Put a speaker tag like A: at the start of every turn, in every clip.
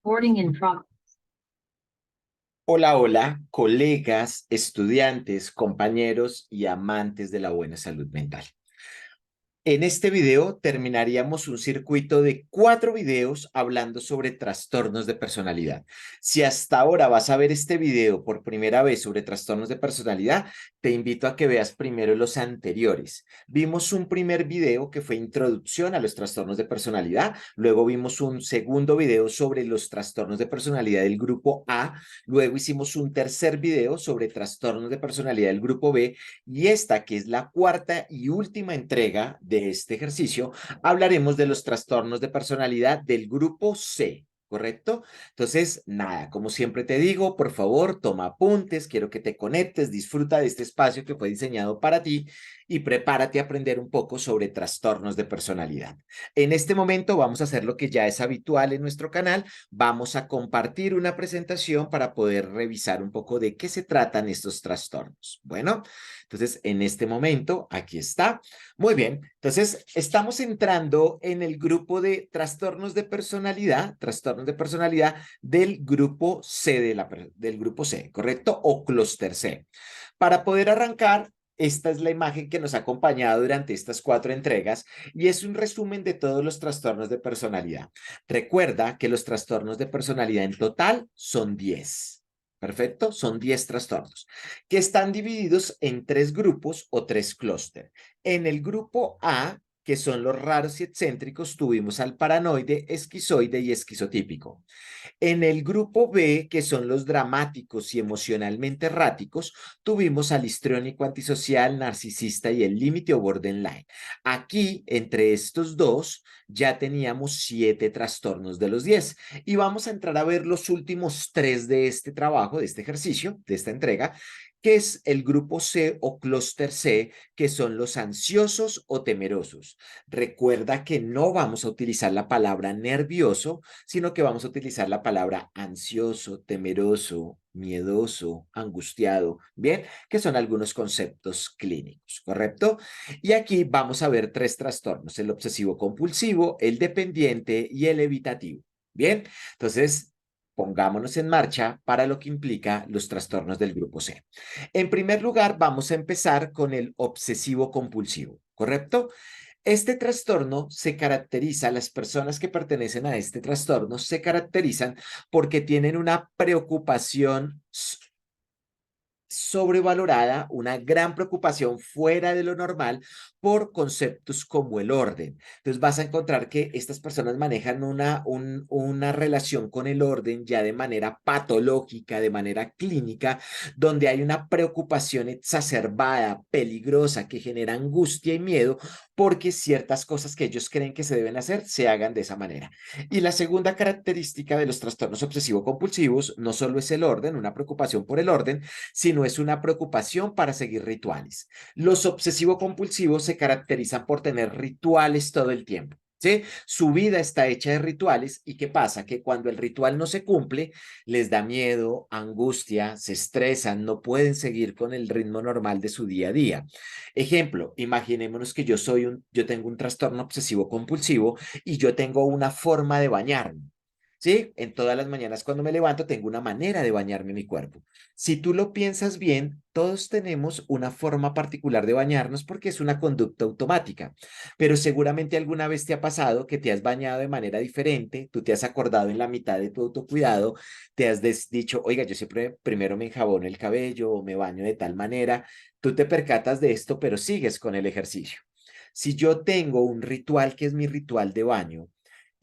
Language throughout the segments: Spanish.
A: Recording in progress.
B: Hola, hola, colegas, estudiantes, compañeros y amantes de la buena salud mental. En este video terminaríamos un circuito de 4 videos hablando sobre trastornos de personalidad. Si hasta ahora vas a ver este video por primera vez sobre trastornos de personalidad, te invito a que veas primero los anteriores. Vimos un primer video que fue introducción a los trastornos de personalidad, luego vimos un segundo video sobre los trastornos de personalidad del grupo A, luego hicimos un tercer video sobre trastornos de personalidad del grupo B y esta, que es la cuarta y última entrega de este ejercicio, hablaremos de los trastornos de personalidad del grupo C. ¿Correcto? Entonces, nada, como siempre te digo, por favor, toma apuntes, quiero que te conectes, disfruta de este espacio que fue diseñado para ti y prepárate a aprender un poco sobre trastornos de personalidad. En este momento vamos a hacer lo que ya es habitual en nuestro canal, vamos a compartir una presentación para poder revisar un poco de qué se tratan estos trastornos. Bueno, entonces en este momento, aquí está. Muy bien, entonces estamos entrando en el grupo de trastornos de personalidad del grupo C, del grupo C, ¿correcto? O clúster C. Para poder arrancar, esta es la imagen que nos ha acompañado durante estas 4 entregas y es un resumen de todos los trastornos de personalidad. Recuerda que los trastornos de personalidad en total son 10. Perfecto, son 10 trastornos que están divididos en 3 grupos o 3 clústeres. En el grupo A, que son los raros y excéntricos, tuvimos al paranoide, esquizoide y esquizotípico. En el grupo B, que son los dramáticos y emocionalmente erráticos, tuvimos al histriónico antisocial, narcisista y el límite o borderline. Aquí, entre estos dos, ya teníamos 7 trastornos de los 10. Y vamos a entrar a ver los últimos 3 de este trabajo, de este ejercicio, de esta entrega, que es el grupo C o clúster C, que son los ansiosos o temerosos. Recuerda que no vamos a utilizar la palabra nervioso, sino que vamos a utilizar la palabra ansioso, temeroso, miedoso, angustiado, ¿bien? Que son algunos conceptos clínicos, ¿correcto? Y aquí vamos a ver 3 trastornos, el obsesivo compulsivo, el dependiente y el evitativo, ¿bien? Entonces, pongámonos en marcha para lo que implica los trastornos del grupo C. En primer lugar, vamos a empezar con el obsesivo compulsivo, ¿correcto? Este trastorno se caracteriza, las personas que pertenecen a este trastorno se caracterizan porque tienen una preocupación sobrevalorada, una gran preocupación fuera de lo normal por conceptos como el orden. Entonces vas a encontrar que estas personas manejan una relación con el orden ya de manera patológica, de manera clínica, donde hay una preocupación exacerbada, peligrosa, que genera angustia y miedo porque ciertas cosas que ellos creen que se deben hacer se hagan de esa manera. Y la segunda característica de los trastornos obsesivo-compulsivos no solo es el orden, una preocupación por el orden, sino es una preocupación para seguir rituales. Los obsesivo-compulsivos se caracterizan por tener rituales todo el tiempo. ¿Sí? Su vida está hecha de rituales y ¿qué pasa? Que cuando el ritual no se cumple, les da miedo, angustia, se estresan, no pueden seguir con el ritmo normal de su día a día. Ejemplo, imaginémonos que yo tengo un trastorno obsesivo compulsivo y yo tengo una forma de bañarme. ¿Sí? En todas las mañanas cuando me levanto tengo una manera de bañarme mi cuerpo. Si tú lo piensas bien, todos tenemos una forma particular de bañarnos porque es una conducta automática, pero seguramente alguna vez te ha pasado que te has bañado de manera diferente, tú te has acordado en la mitad de tu autocuidado, te has dicho, oiga, yo siempre primero me enjabono el cabello o me baño de tal manera, tú te percatas de esto, pero sigues con el ejercicio. Si yo tengo un ritual que es mi ritual de baño,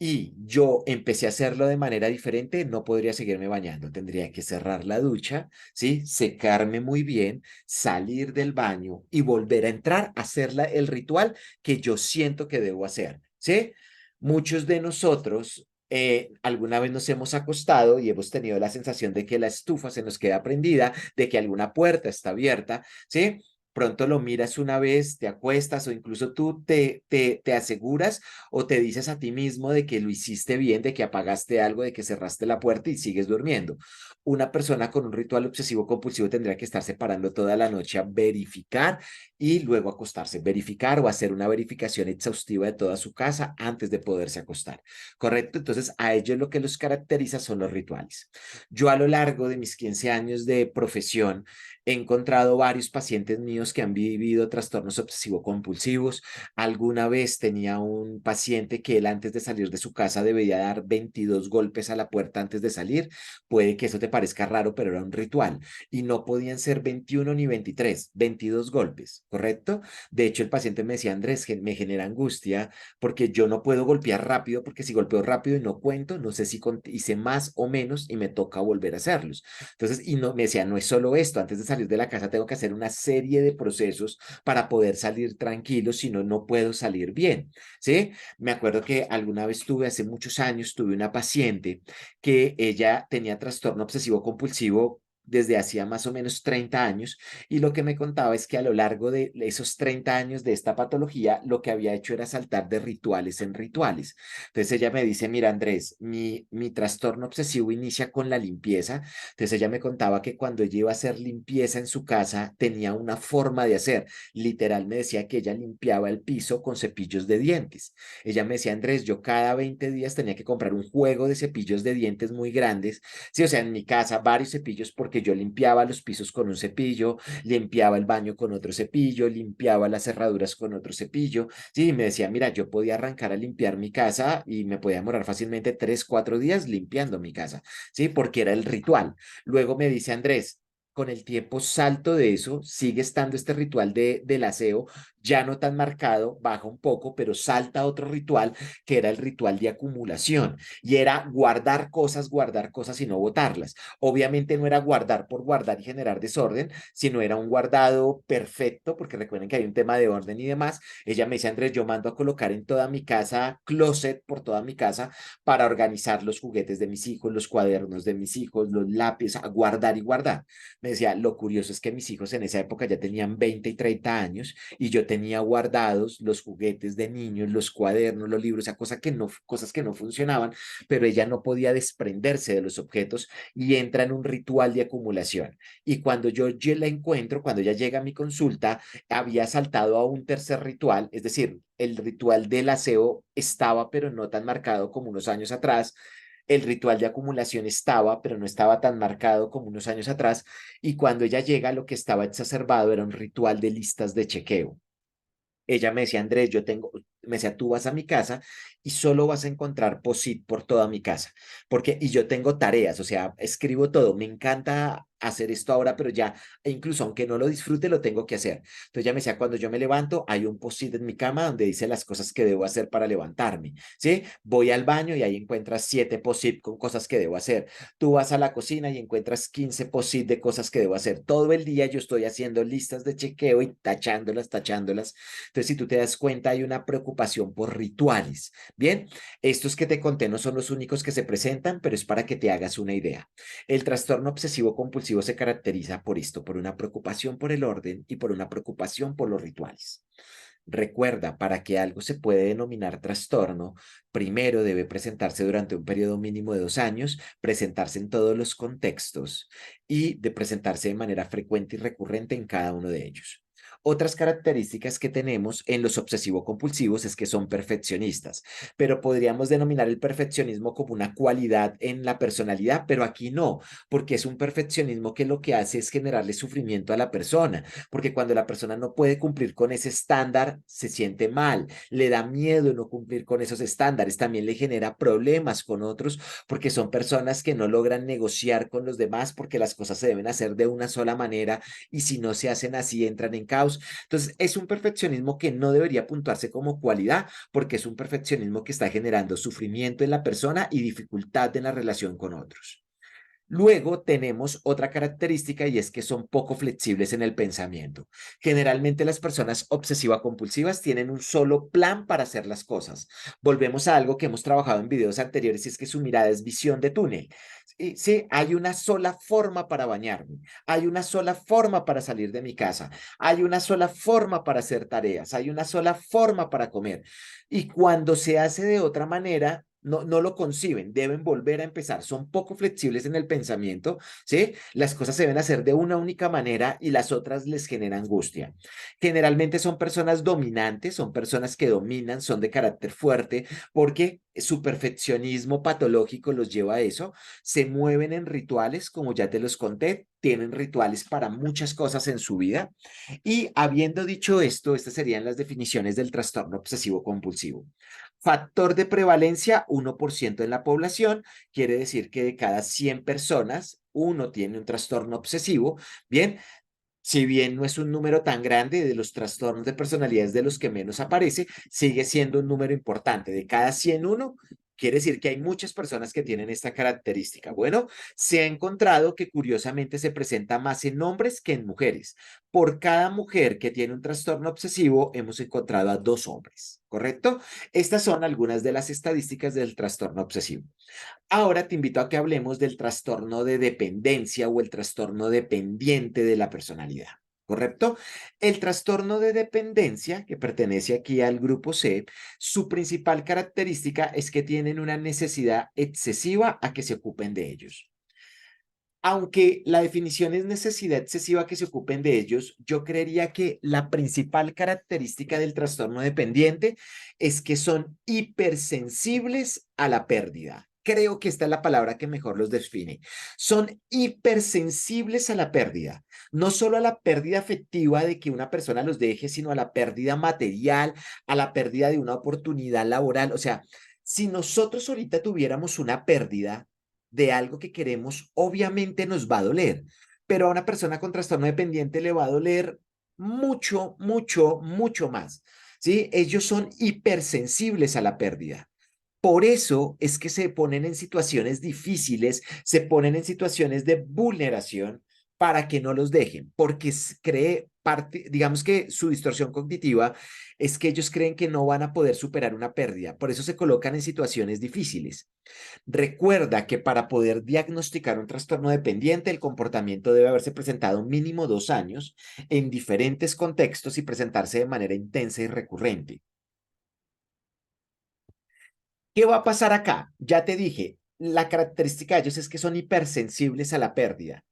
B: y yo empecé a hacerlo de manera diferente, no podría seguirme bañando. Tendría que cerrar la ducha, ¿sí? Secarme muy bien, salir del baño y volver a entrar a hacer el ritual que yo siento que debo hacer, ¿sí? Muchos de nosotros alguna vez nos hemos acostado y hemos tenido la sensación de que la estufa se nos queda prendida, de que alguna puerta está abierta, ¿sí? Pronto lo miras una vez, te acuestas o incluso tú te aseguras o te dices a ti mismo de que lo hiciste bien, de que apagaste algo, de que cerraste la puerta y sigues durmiendo. Una persona con un ritual obsesivo compulsivo tendría que estarse parando toda la noche a verificar y luego acostarse, verificar o hacer una verificación exhaustiva de toda su casa antes de poderse acostar. ¿Correcto? Entonces, a ellos lo que los caracteriza son los rituales. Yo a lo largo de mis 15 años de profesión he encontrado varios pacientes míos que han vivido trastornos obsesivo-compulsivos. Alguna vez tenía un paciente que él antes de salir de su casa debía dar 22 golpes a la puerta antes de salir. Puede que eso te parezca raro, pero era un ritual. Y no podían ser 21 ni 23, 22 golpes, ¿correcto? De hecho, el paciente me decía, Andrés, que me genera angustia porque yo no puedo golpear rápido, porque si golpeo rápido y no cuento, no sé si hice más o menos y me toca volver a hacerlos. Entonces, y no, me decía, no es solo esto, antes de salir de la casa tengo que hacer una serie de procesos para poder salir tranquilo, si no, no puedo salir bien, ¿sí? Me acuerdo que alguna vez tuve, hace muchos años, tuve una paciente que ella tenía trastorno obsesivo compulsivo desde hacía más o menos 30 años y lo que me contaba es que a lo largo de esos 30 años de esta patología lo que había hecho era saltar de rituales en rituales. Entonces ella me dice, mira Andrés, mi trastorno obsesivo inicia con la limpieza. Entonces ella me contaba que cuando ella iba a hacer limpieza en su casa tenía una forma de hacer. Literal me decía que ella limpiaba el piso con cepillos de dientes. Ella me decía, Andrés, yo cada 20 días tenía que comprar un juego de cepillos de dientes muy grandes. Sí, o sea, en mi casa varios cepillos porque yo limpiaba los pisos con un cepillo, limpiaba el baño con otro cepillo, limpiaba las cerraduras con otro cepillo. Sí, y me decía, mira, yo podía arrancar a limpiar mi casa y me podía demorar fácilmente 3, 4 días limpiando mi casa, ¿sí? Porque era el ritual. Luego me dice Andrés, con el tiempo salto de eso, sigue estando este ritual del aseo, ya no tan marcado, baja un poco, pero salta a otro ritual que era el ritual de acumulación y era guardar cosas y no botarlas. Obviamente no era guardar por guardar y generar desorden, sino era un guardado perfecto, porque recuerden que hay un tema de orden y demás. Ella me dice, Andrés, yo mando a colocar en toda mi casa, closet por toda mi casa, para organizar los juguetes de mis hijos, los cuadernos de mis hijos, los lápices, a guardar y guardar. Me decía, lo curioso es que mis hijos en esa época ya tenían 20 y 30 años y yo tenía guardados los juguetes de niños, los cuadernos, los libros, o sea, cosas que no funcionaban, pero ella no podía desprenderse de los objetos y entra en un ritual de acumulación. Y cuando yo la encuentro, cuando ella llega a mi consulta, había saltado a un tercer ritual, es decir, el ritual del aseo estaba, pero no tan marcado como unos años atrás. El ritual de acumulación estaba, pero no estaba tan marcado como unos años atrás. Y cuando ella llega, lo que estaba exacerbado era un ritual de listas de chequeo. Ella me decía, Andrés, me decía, tú vas a mi casa y solo vas a encontrar POSIT por toda mi casa, y yo tengo tareas, o sea, escribo todo, me encanta hacer esto ahora, pero ya, e incluso aunque no lo disfrute, lo tengo que hacer. Entonces ella me decía, cuando yo me levanto, hay un POSIT en mi cama donde dice las cosas que debo hacer para levantarme, ¿sí? Voy al baño y ahí encuentras 7 POSIT con cosas que debo hacer. Tú vas a la cocina y encuentras 15 POSIT de cosas que debo hacer. Todo el día yo estoy haciendo listas de chequeo y tachándolas, tachándolas. Entonces, si tú te das cuenta, hay una preocupación por rituales. Bien, estos que te conté no son los únicos que se presentan, pero es para que te hagas una idea. El trastorno obsesivo compulsivo se caracteriza por esto, por una preocupación por el orden y por una preocupación por los rituales. Recuerda, para que algo se puede denominar trastorno, primero debe presentarse durante un periodo mínimo de 2 años, presentarse en todos los contextos y de presentarse de manera frecuente y recurrente en cada uno de ellos. Otras características que tenemos en los obsesivo-compulsivos es que son perfeccionistas, pero podríamos denominar el perfeccionismo como una cualidad en la personalidad, pero aquí no, porque es un perfeccionismo que lo que hace es generarle sufrimiento a la persona, porque cuando la persona no puede cumplir con ese estándar, se siente mal, le da miedo no cumplir con esos estándares, también le genera problemas con otros, porque son personas que no logran negociar con los demás porque las cosas se deben hacer de una sola manera y si no se hacen así entran en caos. Entonces, es un perfeccionismo que no debería puntuarse como cualidad porque es un perfeccionismo que está generando sufrimiento en la persona y dificultad en la relación con otros. Luego tenemos otra característica y es que son poco flexibles en el pensamiento. Generalmente las personas obsesiva-compulsivas tienen un solo plan para hacer las cosas. Volvemos a algo que hemos trabajado en videos anteriores y es que su mirada es visión de túnel. Sí, sí, hay una sola forma para bañarme, hay una sola forma para salir de mi casa, hay una sola forma para hacer tareas, hay una sola forma para comer. Y cuando se hace de otra manera, no lo conciben, deben volver a empezar. Son poco flexibles en el pensamiento, ¿sí? Las cosas se deben hacer de una única manera y las otras les genera angustia. Generalmente son personas dominantes, son personas que dominan, son de carácter fuerte, porque su perfeccionismo patológico los lleva a eso. Se mueven en rituales, como ya te los conté, tienen rituales para muchas cosas en su vida. Y habiendo dicho esto, estas serían las definiciones del trastorno obsesivo compulsivo. Factor de prevalencia, 1% en la población, quiere decir que de cada 100 personas, uno tiene un trastorno obsesivo. Bien, si bien no es un número tan grande de los trastornos de personalidades de los que menos aparece, sigue siendo un número importante. De cada 100 uno, quiere decir que hay muchas personas que tienen esta característica. Bueno, se ha encontrado que curiosamente se presenta más en hombres que en mujeres. Por cada mujer que tiene un trastorno obsesivo, hemos encontrado a 2 hombres, ¿correcto? Estas son algunas de las estadísticas del trastorno obsesivo. Ahora te invito a que hablemos del trastorno de dependencia o el trastorno dependiente de la personalidad, ¿correcto? El trastorno de dependencia, que pertenece aquí al grupo C, su principal característica es que tienen una necesidad excesiva a que se ocupen de ellos. Aunque la definición es necesidad excesiva que se ocupen de ellos, yo creería que la principal característica del trastorno dependiente es que son hipersensibles a la pérdida. Creo que esta es la palabra que mejor los define. Son hipersensibles a la pérdida, no solo a la pérdida afectiva de que una persona los deje, sino a la pérdida material, a la pérdida de una oportunidad laboral. O sea, si nosotros ahorita tuviéramos una pérdida, de algo que queremos, obviamente nos va a doler, pero a una persona con trastorno dependiente le va a doler mucho, mucho, mucho más. ¿Sí? Ellos son hipersensibles a la pérdida. Por eso es que se ponen en situaciones difíciles, se ponen en situaciones de vulneración para que no los dejen, porque cree parte, digamos que su distorsión cognitiva es que ellos creen que no van a poder superar una pérdida, por eso se colocan en situaciones difíciles. Recuerda que para poder diagnosticar un trastorno dependiente, el comportamiento debe haberse presentado mínimo 2 años en diferentes contextos y presentarse de manera intensa y recurrente. ¿Qué va a pasar acá? Ya te dije, la característica de ellos es que son hipersensibles a la pérdida.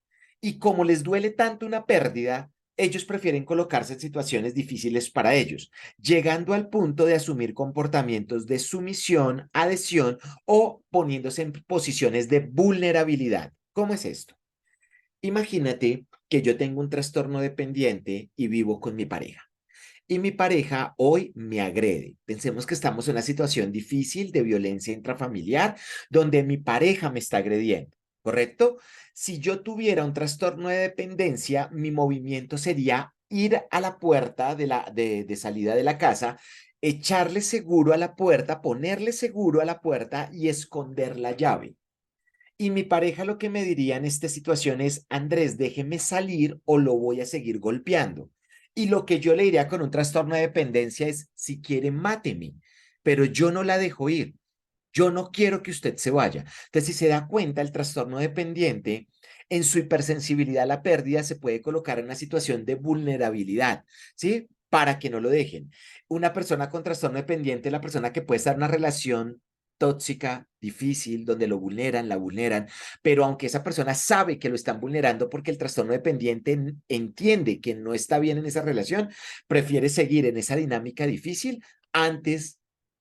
B: Y como les duele tanto una pérdida, ellos prefieren colocarse en situaciones difíciles para ellos, llegando al punto de asumir comportamientos de sumisión, adhesión o poniéndose en posiciones de vulnerabilidad. ¿Cómo es esto? Imagínate que yo tengo un trastorno dependiente y vivo con mi pareja y mi pareja hoy me agrede. Pensemos que estamos en una situación difícil de violencia intrafamiliar donde mi pareja me está agrediendo, ¿correcto? Si yo tuviera un trastorno de dependencia, mi movimiento sería ir a la puerta de salida de la casa, echarle seguro a la puerta, ponerle seguro a la puerta y esconder la llave. Y mi pareja lo que me diría en esta situación es, Andrés, déjeme salir o lo voy a seguir golpeando. Y lo que yo le diría con un trastorno de dependencia es, si quiere, máteme, pero yo no la dejo ir. Yo no quiero que usted se vaya. Entonces, si se da cuenta, el trastorno dependiente, en su hipersensibilidad a la pérdida, se puede colocar en una situación de vulnerabilidad, ¿sí? Para que no lo dejen. Una persona con trastorno dependiente es la persona que puede estar en una relación tóxica, difícil, donde lo vulneran, la vulneran, pero aunque esa persona sabe que lo están vulnerando porque el trastorno dependiente entiende que no está bien en esa relación, prefiere seguir en esa dinámica difícil antes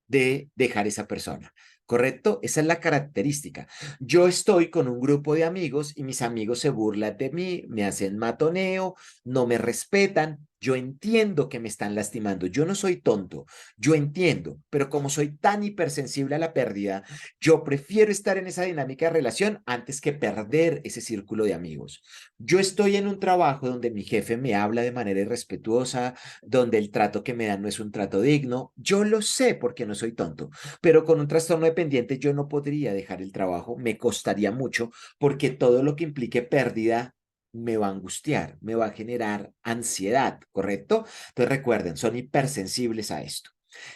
B: de dejar esa persona. ¿Correcto? Esa es la característica. Yo estoy con un grupo de amigos y mis amigos se burlan de mí, me hacen matoneo, no me respetan. Yo entiendo que me están lastimando, yo no soy tonto, yo entiendo, pero como soy tan hipersensible a la pérdida, yo prefiero estar en esa dinámica de relación antes que perder ese círculo de amigos. Yo estoy en un trabajo donde mi jefe me habla de manera irrespetuosa, donde el trato que me dan no es un trato digno. Yo lo sé porque no soy tonto, pero con un trastorno dependiente yo no podría dejar el trabajo, me costaría mucho porque todo lo que implique pérdida me va a angustiar, me va a generar ansiedad, ¿correcto? Entonces recuerden, son hipersensibles a esto.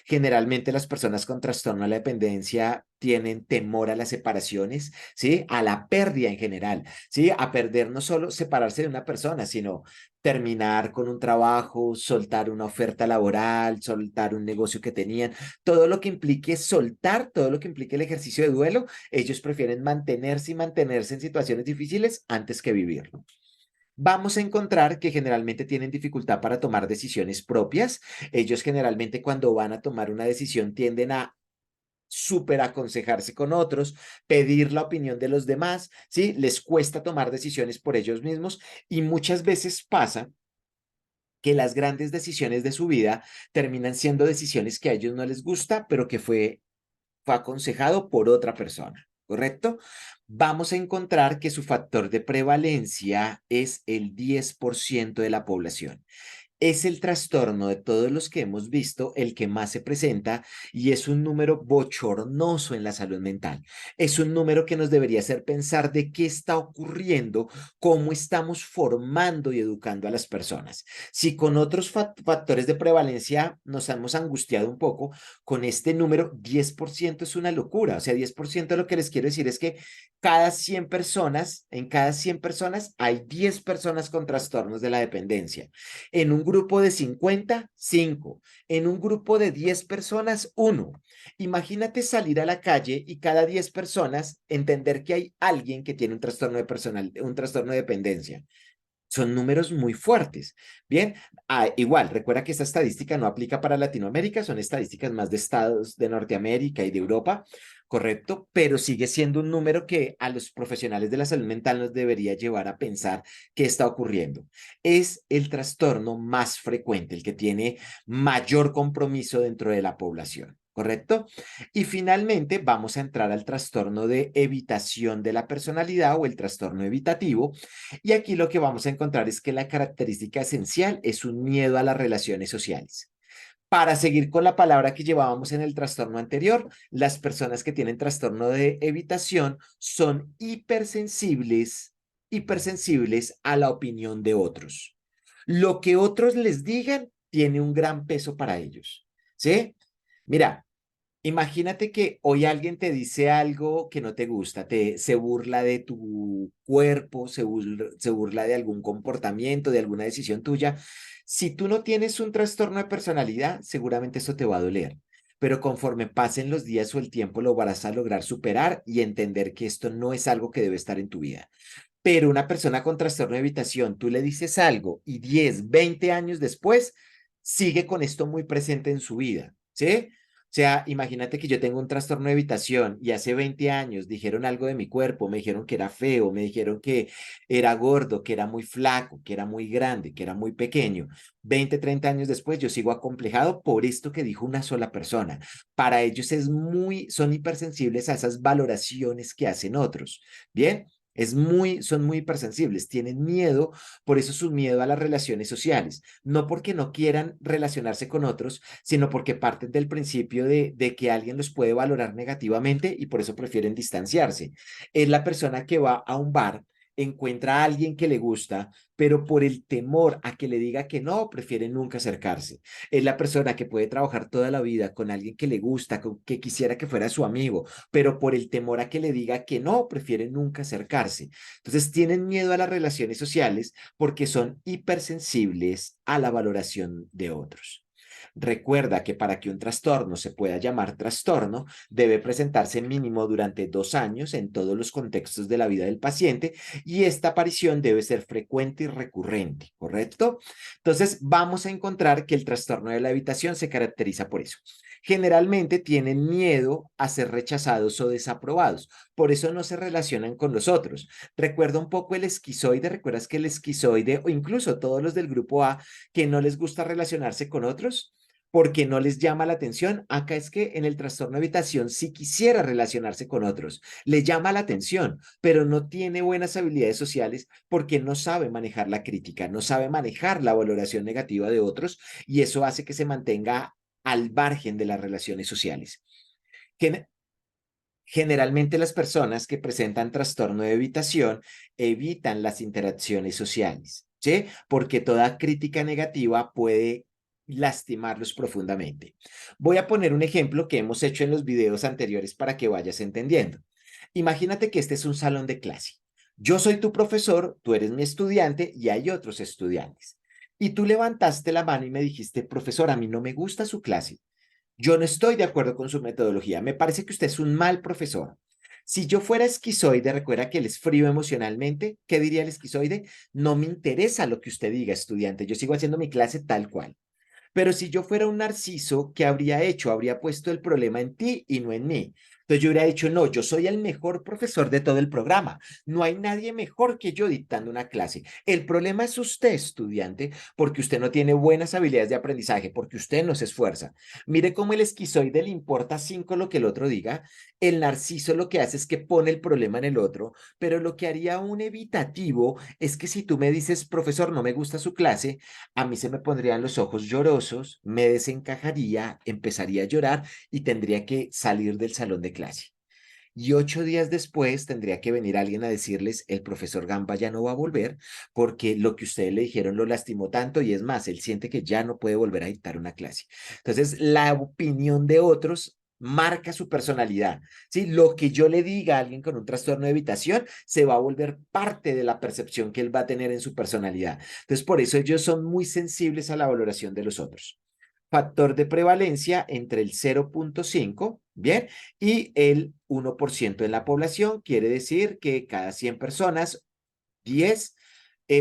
B: Generalmente las personas con trastorno de la dependencia tienen temor a las separaciones, ¿sí? A la pérdida en general, ¿sí? A perder no solo separarse de una persona, sino terminar con un trabajo, soltar una oferta laboral, soltar un negocio que tenían, todo lo que implique soltar, todo lo que implique el ejercicio de duelo, ellos prefieren mantenerse y mantenerse en situaciones difíciles antes que vivirlo. Vamos a encontrar que generalmente tienen dificultad para tomar decisiones propias. Ellos generalmente cuando van a tomar una decisión tienden a súper aconsejarse con otros, pedir la opinión de los demás, ¿sí? Les cuesta tomar decisiones por ellos mismos y muchas veces pasa que las grandes decisiones de su vida terminan siendo decisiones que a ellos no les gusta, pero que fue aconsejado por otra persona, ¿correcto? Vamos a encontrar que su factor de prevalencia es el 10% de la población. Es el trastorno de todos los que hemos visto el que más se presenta y es un número bochornoso en la salud mental. Es un número que nos debería hacer pensar de qué está ocurriendo, cómo estamos formando y educando a las personas. Si con otros factores de prevalencia nos hemos angustiado un poco, con este número 10% es una locura. O sea, 10% lo que les quiero decir es que cada 100 personas, en cada 100 personas hay 10 personas con trastornos de la dependencia. En un grupo de 50, 5. En un grupo de 10 personas, 1. Imagínate salir a la calle y cada 10 personas entender que hay alguien que tiene un trastorno de personal, un trastorno de dependencia. Son números muy fuertes. Bien, igual, recuerda que esta estadística no aplica para Latinoamérica, son estadísticas más de estados de Norteamérica y de Europa, correcto, pero sigue siendo un número que a los profesionales de la salud mental nos debería llevar a pensar qué está ocurriendo. Es el trastorno más frecuente, el que tiene mayor compromiso dentro de la población. ¿Correcto? Y finalmente vamos a entrar al trastorno de evitación de la personalidad o el trastorno evitativo, y aquí lo que vamos a encontrar es que la característica esencial es un miedo a las relaciones sociales. Para seguir con la palabra que llevábamos en el trastorno anterior, las personas que tienen trastorno de evitación son hipersensibles a la opinión de otros. Lo que otros les digan tiene un gran peso para ellos. ¿Sí? Mira, imagínate que hoy alguien te dice algo que no te gusta, se burla de tu cuerpo, se burla de algún comportamiento, de alguna decisión tuya. Si tú no tienes un trastorno de personalidad, seguramente eso te va a doler. Pero conforme pasen los días o el tiempo, lo vas a lograr superar y entender que esto no es algo que debe estar en tu vida. Pero una persona con trastorno de evitación, tú le dices algo y 10, 20 años después, sigue con esto muy presente en su vida, ¿sí? O sea, imagínate que yo tengo un trastorno de evitación y hace 20 años dijeron algo de mi cuerpo, me dijeron que era feo, me dijeron que era gordo, que era muy flaco, que era muy grande, que era muy pequeño. 20, 30 años después yo sigo acomplejado por esto que dijo una sola persona. Para ellos son hipersensibles a esas valoraciones que hacen otros. Bien, son muy hipersensibles, tienen miedo, por eso su miedo a las relaciones sociales, no porque no quieran relacionarse con otros, sino porque parten del principio de que alguien los puede valorar negativamente y por eso prefieren distanciarse. Es la persona que va a un bar, encuentra a alguien que le gusta, pero por el temor a que le diga que no, prefiere nunca acercarse. Es la persona que puede trabajar toda la vida con alguien que le gusta, que quisiera que fuera su amigo, pero por el temor a que le diga que no, prefieren nunca acercarse. Entonces tienen miedo a las relaciones sociales porque son hipersensibles a la valoración de otros. Recuerda que para que un trastorno se pueda llamar trastorno, debe presentarse mínimo durante 2 años en todos los contextos de la vida del paciente y esta aparición debe ser frecuente y recurrente, ¿correcto? Entonces vamos a encontrar que el trastorno de la evitación se caracteriza por eso. Generalmente tienen miedo a ser rechazados o desaprobados, por eso no se relacionan con los otros. Recuerda un poco el esquizoide, recuerdas que el esquizoide o incluso todos los del grupo A que no les gusta relacionarse con otros porque no les llama la atención. Acá es que en el trastorno de evitación sí quisiera relacionarse con otros, le llama la atención, pero no tiene buenas habilidades sociales porque no sabe manejar la crítica, no sabe manejar la valoración negativa de otros y eso hace que se mantenga al margen de las relaciones sociales. Generalmente las personas que presentan trastorno de evitación evitan las interacciones sociales, ¿sí? Porque toda crítica negativa puede lastimarlos profundamente. Voy a poner un ejemplo que hemos hecho en los videos anteriores para que vayas entendiendo. Imagínate que este es un salón de clase. Yo soy tu profesor, tú eres mi estudiante y hay otros estudiantes. Y tú levantaste la mano y me dijiste, profesor, a mí no me gusta su clase. Yo no estoy de acuerdo con su metodología. Me parece que usted es un mal profesor. Si yo fuera esquizoide, recuerda que él es frío emocionalmente. ¿Qué diría el esquizoide? No me interesa lo que usted diga, estudiante. Yo sigo haciendo mi clase tal cual. Pero si yo fuera un narciso, ¿qué habría hecho? Habría puesto el problema en ti y no en mí. Entonces yo hubiera dicho, no, yo soy el mejor profesor de todo el programa. No hay nadie mejor que yo dictando una clase. El problema es usted, estudiante, porque usted no tiene buenas habilidades de aprendizaje, porque usted no se esfuerza. Mire cómo el esquizoide le importa cinco lo que el otro diga. El narciso lo que hace es que pone el problema en el otro, pero lo que haría un evitativo es que si tú me dices, profesor, no me gusta su clase, a mí se me pondrían los ojos llorosos, me desencajaría, empezaría a llorar y tendría que salir del salón de clase. Y 8 días después tendría que venir alguien a decirles, el profesor Gamba ya no va a volver porque lo que ustedes le dijeron lo lastimó tanto y es más, él siente que ya no puede volver a dictar una clase. Entonces, la opinión de otros marca su personalidad, ¿sí? Lo que yo le diga a alguien con un trastorno de evitación se va a volver parte de la percepción que él va a tener en su personalidad. Entonces, por eso ellos son muy sensibles a la valoración de los otros. Factor de prevalencia entre el 0,5, ¿bien? Y el 1% en la población, quiere decir que cada 100 personas, 10,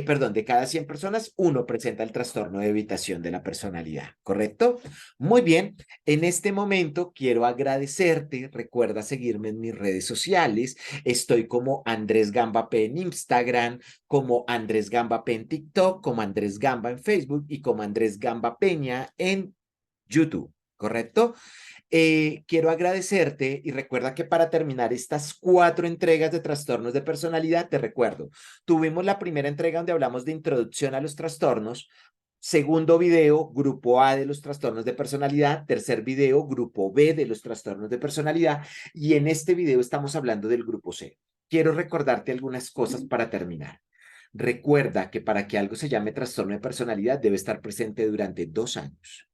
B: perdón, de cada 100 personas, uno presenta el trastorno de evitación de la personalidad, ¿correcto? Muy bien, en este momento quiero agradecerte, recuerda seguirme en mis redes sociales, estoy como Andrés Gamba P en Instagram, como Andrés Gamba P en TikTok, como Andrés Gamba en Facebook y como Andrés Gamba Peña en YouTube, ¿correcto? Quiero agradecerte y recuerda que para terminar estas 4 entregas de trastornos de personalidad, te recuerdo, tuvimos la primera entrega donde hablamos de introducción a los trastornos, segundo video, grupo A de los trastornos de personalidad, tercer video, grupo B de los trastornos de personalidad y en este video estamos hablando del grupo C. Quiero recordarte algunas cosas para terminar. Recuerda que para que algo se llame trastorno de personalidad debe estar presente durante 2 años.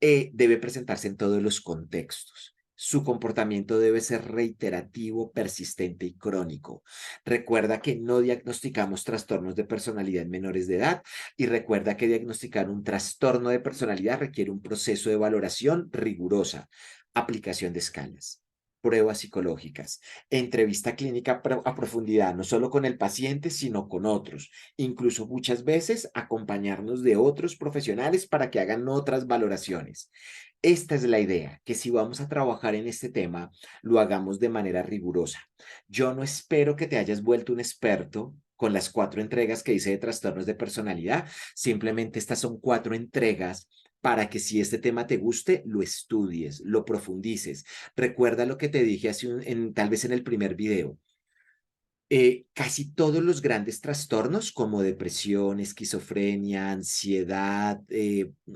B: Debe presentarse en todos los contextos. Su comportamiento debe ser reiterativo, persistente y crónico. Recuerda que no diagnosticamos trastornos de personalidad en menores de edad y recuerda que diagnosticar un trastorno de personalidad requiere un proceso de valoración rigurosa, aplicación de escalas, pruebas psicológicas, entrevista clínica a profundidad, no solo con el paciente, sino con otros, incluso muchas veces acompañarnos de otros profesionales para que hagan otras valoraciones. Esta es la idea, que si vamos a trabajar en este tema, lo hagamos de manera rigurosa. Yo no espero que te hayas vuelto un experto con las 4 entregas que hice de trastornos de personalidad. Simplemente estas son 4 entregas para que si este tema te guste, lo estudies, lo profundices. Recuerda lo que te dije tal vez en el primer video. Casi todos los grandes trastornos como depresión, esquizofrenia, ansiedad,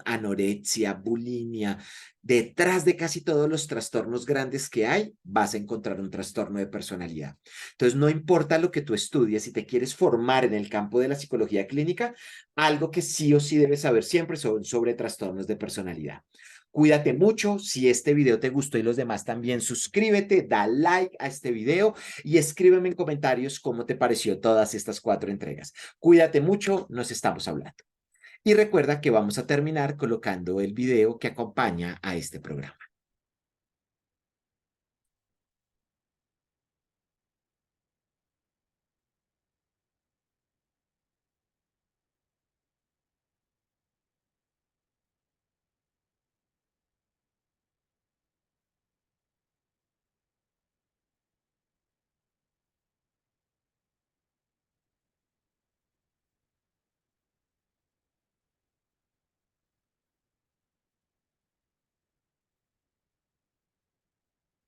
B: anorexia, bulimia, detrás de casi todos los trastornos grandes que hay, vas a encontrar un trastorno de personalidad. Entonces, no importa lo que tú estudies, si te quieres formar en el campo de la psicología clínica, algo que sí o sí debes saber siempre son sobre trastornos de personalidad. Cuídate mucho. Si este video te gustó y los demás también, suscríbete, da like a este video y escríbeme en comentarios cómo te pareció todas estas 4 entregas. Cuídate mucho, nos estamos hablando. Y recuerda que vamos a terminar colocando el video que acompaña a este programa.